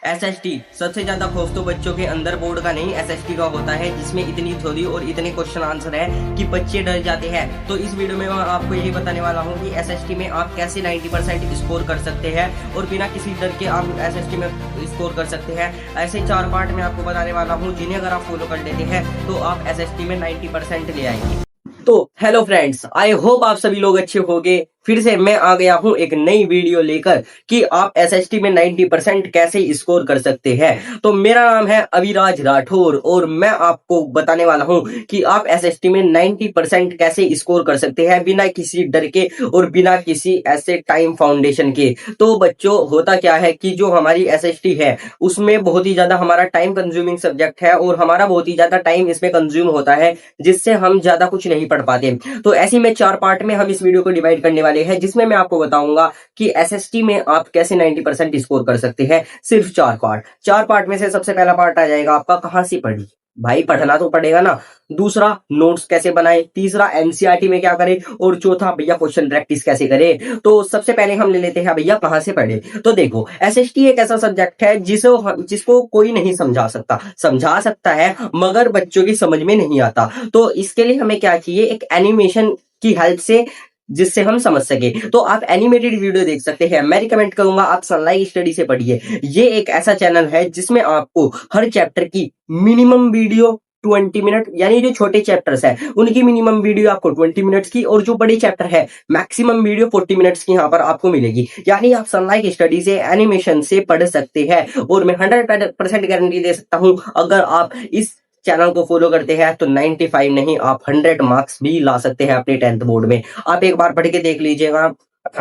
SST सबसे ज्यादा खौफ तो बच्चों के अंदर बोर्ड का नहीं एसएसटी का होता है, जिसमें इतनी थ्योरी और इतने क्वेश्चन आंसर है कि बच्चे डर जाते हैं। तो इस वीडियो में मैं आपको यही बताने वाला हूँ कि एसएसटी में आप कैसे 90% स्कोर कर सकते हैं और बिना किसी डर के आप एसएसटी में स्कोर कर सकते हैं। ऐसे 4 पार्ट में आपको बताने वाला हूँ, जिन्हें अगर आप फॉलो कर लेते हैं तो आप एसएसटी में 90% ले आएंगे। तो हेलो फ्रेंड्स, आई होप आप सभी लोग अच्छे होंगे। फिर से मैं आ गया हूं एक नई वीडियो लेकर कि आप एसएसटी में 90% कैसे स्कोर कर सकते हैं। तो मेरा नाम है अविराज राठौर और मैं आपको बताने वाला हूं कि आप एसएसटी में 90% कैसे स्कोर कर सकते हैं बिना किसी डर के और बिना किसी ऐसे टाइम फाउंडेशन के। तो बच्चों, होता क्या है कि जो हमारी एसएसटी है उसमें बहुत ही ज्यादा हमारा टाइम कंज्यूमिंग सब्जेक्ट है और हमारा बहुत ही ज्यादा टाइम इसमें कंज्यूम होता है, जिससे हम ज्यादा कुछ नहीं पढ़ पाते। तो ऐसे में 4 पार्ट में हम इस वीडियो को डिवाइड करने वाले हैं, जिसमें मैं आपको बताऊंगा कि एसएसटी में आप कैसे 90% स्कोर कर सकते हैं। सिर्फ 4 पार्ट में से सबसे पहला पार्ट आ जाएगा आपका कहां से पढ़ी। भाई पढ़ना तो पड़ेगा ना। दूसरा, नोट्स कैसे बनाए। तीसरा, एनसीईआरटी में क्या करें। और चौथा, भैया क्वेश्चन प्रैक्टिस कैसे करें। तो सबसे पहले हम ले लेते हैं भैया कहां से पढ़े। तो देखो, एसएसटी एक ऐसा सब्जेक्ट है जिसको कोई नहीं समझा सकता है मगर बच्चों की समझ में नहीं आता। तो इसके लिए हमें क्या चाहिए, एक एनिमेशन की हेल्प से, जिससे हम समझ सके। तो आप एनिमेटेड वीडियो देख सकते हैं। मैं रिकमेंड करूंगा आप सनलाइट स्टडी से पढ़िए। ये एक ऐसा चैनल है जिसमें आपको हर चैप्टर की मिनिमम वीडियो 20 मिनट, यानी जो छोटे चैप्टर्स है उनकी मिनिमम वीडियो आपको 20 मिनट्स की, और जो बड़े चैप्टर है मैक्सिमम वीडियो 40 मिनट्स की यहाँ पर आपको मिलेगी। यानी आप सनलाइट स्टडी से, एनिमेशन से पढ़ सकते हैं। और मैं 100% गारंटी दे सकता हूं, अगर आप इस चैनल को फॉलो करते हैं तो 95 नहीं, आप 100 मार्क्स भी ला सकते हैं अपने 10th बोर्ड में। आप एक बार पढ़ के देख लीजिएगा,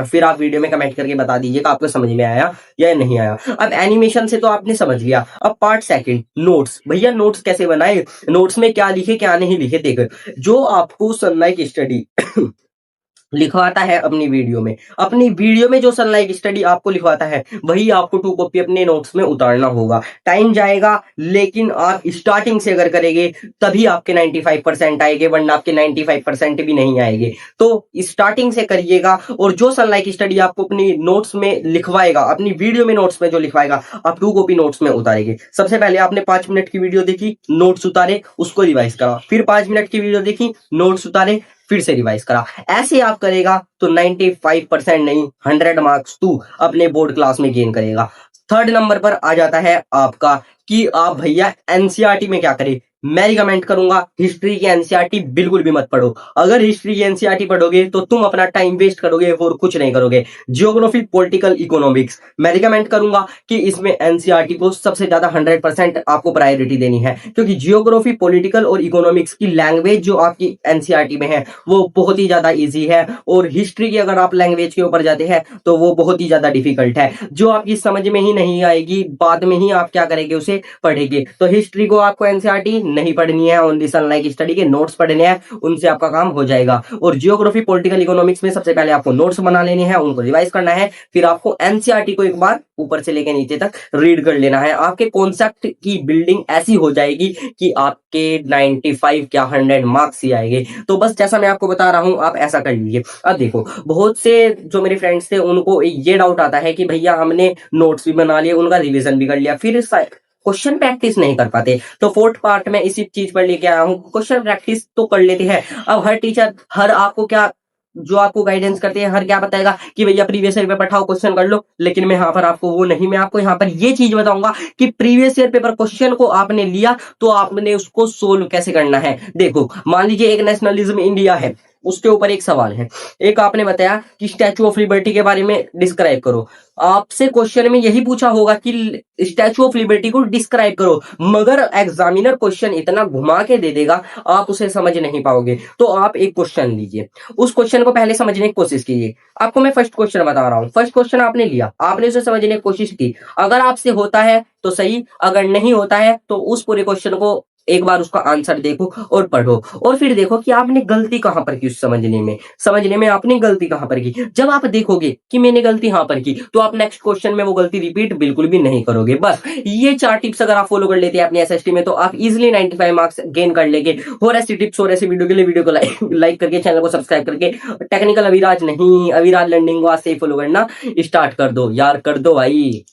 फिर आप वीडियो में कमेंट करके बता दीजिएगा आपको समझ में आया या नहीं आया। अब एनिमेशन से तो आपने समझ लिया। अब पार्ट सेकंड, नोट्स। भैया नोट्स कैसे बनाए, नोट्स में क्या लिखे क्या नहीं लिखे। देखो, जो आपको सनलाइट स्टडी लिखवाता है अपनी वीडियो में जो सनलाइट स्टडी आपको लिखवाता है, वही आपको 2 कॉपी अपने नोट्स में उतारना होगा। टाइम जाएगा, लेकिन आप स्टार्टिंग से अगर करेंगे तभी आपके 95% आएंगे, वरना आपके 95% भी नहीं आएंगे। तो स्टार्टिंग से करिएगा, और जो सनलाइट स्टडी आपको अपनी नोट्स में लिखवाएगा, अपनी वीडियो में नोट्स में जो लिखवाएगा, आप 2 कॉपी नोट्स में उतारेंगे। सबसे पहले आपने 5 मिनट की वीडियो देखी, नोट्स उतारे, उसको रिवाइज करा। फिर 5 मिनट की वीडियो देखी, नोट्स उतारे, फिर से रिवाइज करा। ऐसे आप करेगा तो 95% नहीं, 100 मार्क्स तू अपने बोर्ड क्लास में गेन करेगा। थर्ड नंबर पर आ जाता है आपका कि आप भैया एनसीईआरटी में क्या करें। मैं रिकमेंड करूंगा हिस्ट्री की एनसीईआरटी बिल्कुल भी मत पढ़ो। अगर हिस्ट्री की एनसीईआरटी पढ़ोगे तो तुम अपना टाइम वेस्ट करोगे और कुछ नहीं करोगे। जियोग्राफी, पॉलिटिकल, इकोनॉमिक्स, मैं रिकमेंड करूंगा कि इसमें एनसीईआरटी को सबसे ज्यादा 100% आपको प्रायोरिटी देनी है, क्योंकि जियोग्राफी, पॉलिटिकल और इकोनॉमिक्स की लैंग्वेज जो आपकी एनसीईआरटी में है वो बहुत ही ज्यादा ईजी है। और हिस्ट्री की अगर आप लैंग्वेज के ऊपर जाते हैं तो वो बहुत ही ज्यादा डिफिकल्ट है, जो आपकी समझ में ही नहीं आएगी, बाद में ही आप क्या करेंगे, उसे पढ़ेंगे। तो हिस्ट्री को आपको एनसीईआरटी नहीं पढ़नी है, ओनली सनलाइट स्टडी के नोट्स पढ़ने हैं, उनसे आपका काम हो जाएगा। और जियोग्राफी, पॉलिटिकल, इकोनॉमिक्स में सबसे पहले आपको नोट्स बना लेने हैं, उनको रिवाइज करना है, फिर आपको एनसीईआरटी को एक बार ऊपर से लेकर नीचे तक रीड कर लेना है। आपके कॉन्सेप्ट की बिल्डिंग ऐसी हो जाएगी कि आपके 95 क्या 100 मार्क्स ही आएंगे। तो बस जैसा मैं आपको बता रहा हूं, आप ऐसा कर लीजिए। अब देखो, बहुत से जो मेरे फ्रेंड्स थे उनको ये डाउट आता है कि भैया हमने नोट्स भी बना लिए, उनका रिवीजन भी कर लिया, फिर क्वेश्चन प्रैक्टिस नहीं कर पाते। तो 4th पार्ट में इसी चीज पर लेके आया हूं, क्वेश्चन प्रैक्टिस तो कर लेते हैं। अब हर टीचर, हर आपको क्या, जो आपको गाइडेंस करते हैं, हर क्या बताएगा कि भैया प्रीवियस ईयर पेपर उठाओ, क्वेश्चन कर लो। लेकिन मैं यहाँ पर आपको वो नहीं, मैं आपको यहाँ पर ये चीज बताऊंगा कि प्रीवियस ईयर पेपर क्वेश्चन को आपने लिया तो आपने उसको सोल्व कैसे करना है। देखो, मान लीजिए एक नेशनलिज्म इंडिया है, उसके ऊपर एक सवाल है। एक आपने बताया कि स्टैचू ऑफ लिबर्टी के बारे में डिस्क्राइब करो। आपसे क्वेश्चन में यही पूछा होगा कि स्टैचू ऑफ लिबर्टी को डिस्क्राइब करो, मगर एग्जामिनर क्वेश्चन इतना घुमा के दे देगा आप उसे समझ नहीं पाओगे। तो आप एक क्वेश्चन लीजिए, उस क्वेश्चन को पहले समझने की कोशिश कीजिए। आपको मैं फर्स्ट क्वेश्चन बता रहा हूं, फर्स्ट क्वेश्चन आपने लिया, आपने उसे समझने की कोशिश की। अगर आपसे होता है तो सही, अगर नहीं होता है तो उस पूरे क्वेश्चन को एक बार उसका आंसर देखो और पढ़ो, और फिर देखो कि आपने गलती कहां पर की। उस समझने में आपने गलती कहां पर की। जब आप देखोगे कि मैंने गलती यहां पर की, तो आप नेक्स्ट क्वेश्चन में वो गलती रिपीट बिल्कुल भी नहीं करोगे। बस ये 4 टिप्स अगर आप फॉलो कर लेते हैं अपनी एसएसटी में, तो आप इजिली 95 मार्क्स गेन कर लेंगे। और ऐसी टिप्स और ऐसी वीडियो के लिए वीडियो को लाइक करके, चैनल को सब्सक्राइब करके, टेक्निकल अविराज नहीं, अविराज लर्निंग को आज से फॉलो करना स्टार्ट कर दो यार, कर दो भाई।